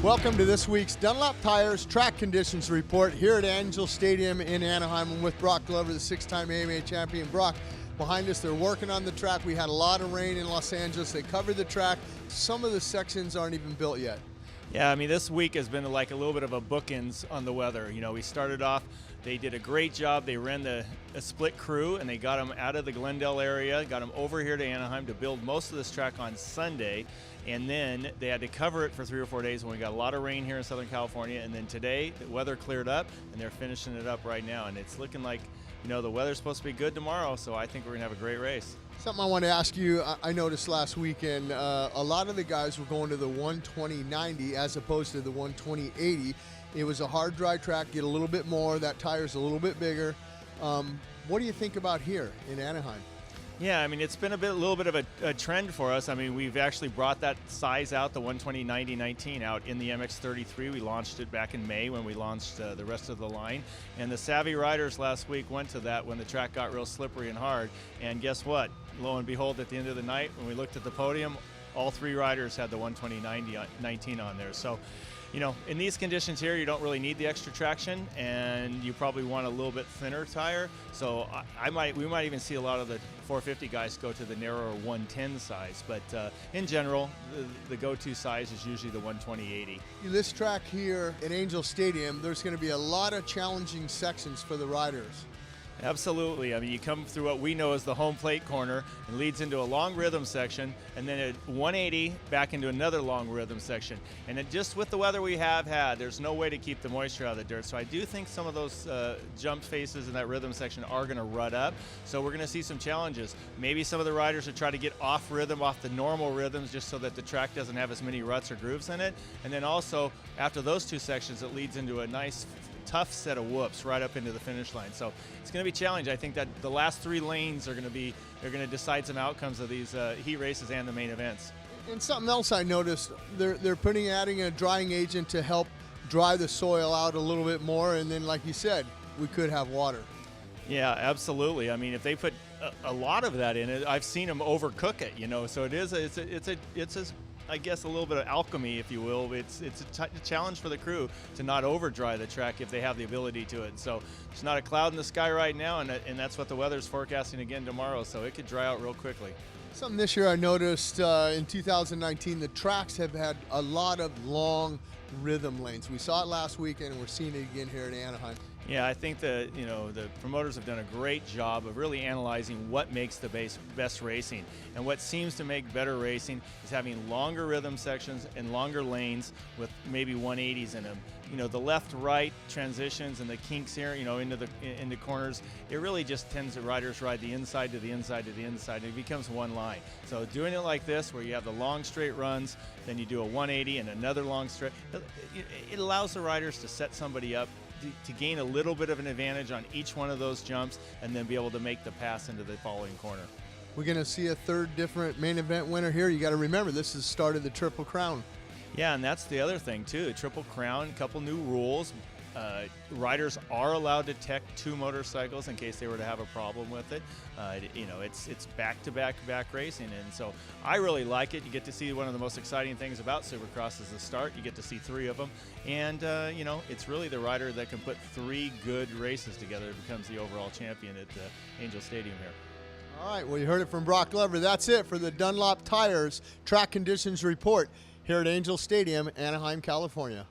Welcome to this week's Dunlop Tires Track Conditions Report here at Angel Stadium in Anaheim. I'm with Brock Glover, the six-time AMA champion. Brock, behind us, they're working on the track. We had a lot of rain in Los Angeles. They covered the track. Some of the sections aren't even built yet. Yeah, I mean, this week has been like a little bit of a bookends on the weather. You know, we started off, they did a great job. They ran a split crew, and they got them out of the Glendale area, got them over here to Anaheim to build most of this track on Sunday. And then they had to cover it for 3 or 4 days when we got a lot of rain here in Southern California. And then today, the weather cleared up, and they're finishing it up right now. And it's looking like, you know, the weather's supposed to be good tomorrow, so I think we're going to have a great race. Something I want to ask you, I noticed last weekend, a lot of the guys were going to the 120/90 as opposed to the 120/80. It was a hard, dry track, get a little bit more, that tire's a little bit bigger. What do you think about here in Anaheim? Yeah, I mean, it's been a little bit of a trend for us. I mean, we've actually brought that size out, the 120/90/19, out in the MX33. We launched it back in May when we launched the rest of the line. And the savvy riders last week went to that when the track got real slippery and hard. And guess what? Lo and behold, at the end of the night, when we looked at the podium, all 3 riders had the 120/90/19 on there. So, you know, in these conditions here, you don't really need the extra traction, and you probably want a little bit thinner tire. So we might even see a lot of the 450 guys go to the narrower 110 size. But in general, the go-to size is usually the 120/80. This track here at Angel Stadium, there's going to be a lot of challenging sections for the riders. Absolutely. I mean, you come through what we know as the home plate corner and leads into a long rhythm section, and then at 180 back into another long rhythm section. And just with the weather we have had, there's no way to keep the moisture out of the dirt. So I do think some of those jump faces in that rhythm section are going to rut up. So we're going to see some challenges. Maybe some of the riders will try to get off rhythm, off the normal rhythms, just so that the track doesn't have as many ruts or grooves in it. And then also, after those 2 sections, it leads into a nice tough set of whoops right up into the finish line. So it's going to be challenging. I think that the last 3 lanes are going to decide some outcomes of these heat races and the main events. And something else I noticed, they're adding a drying agent to help dry the soil out a little bit more, and then like you said, we could have water. Yeah, absolutely. I mean, if they put a lot of that in it, I've seen them overcook it, you know. So it's I guess a little bit of alchemy, if you will. It's a challenge for the crew to not over dry the track if they have the ability to it. So there's not a cloud in the sky right now, and that's what the weather's forecasting again tomorrow. So it could dry out real quickly. Something this year I noticed in 2019, the tracks have had a lot of long rhythm lanes. We saw it last weekend, and we're seeing it again here at Anaheim. Yeah, I think the promoters have done a great job of really analyzing what makes the best racing. And what seems to make better racing is having longer rhythm sections and longer lanes with maybe 180s in them. You know, the left-right transitions and the kinks here, you know, into corners, it really just tends to riders ride the inside to the inside to the inside, and it becomes one line. So doing it like this, where you have the long straight runs, then you do a 180 and another long straight, it allows the riders to set somebody up to gain a little bit of an advantage on each one of those jumps, and then be able to make the pass into the following corner. We're going to see a 3rd different main event winner here. You got to remember, this is the start of the Triple Crown. Yeah, and that's the other thing too. Triple Crown, a couple new rules. Riders are allowed to tech 2 motorcycles in case they were to have a problem with it. You know, it's back-to-back racing, and so I really like it. You get to see one of the most exciting things about Supercross is the start. You get to see 3 of them, and you know, it's really the rider that can put 3 good races together that becomes the overall champion at Angel Stadium here. All right, well, you heard it from Brock Glover. That's it for the Dunlop Tires Track Conditions Report here at Angel Stadium, Anaheim, California.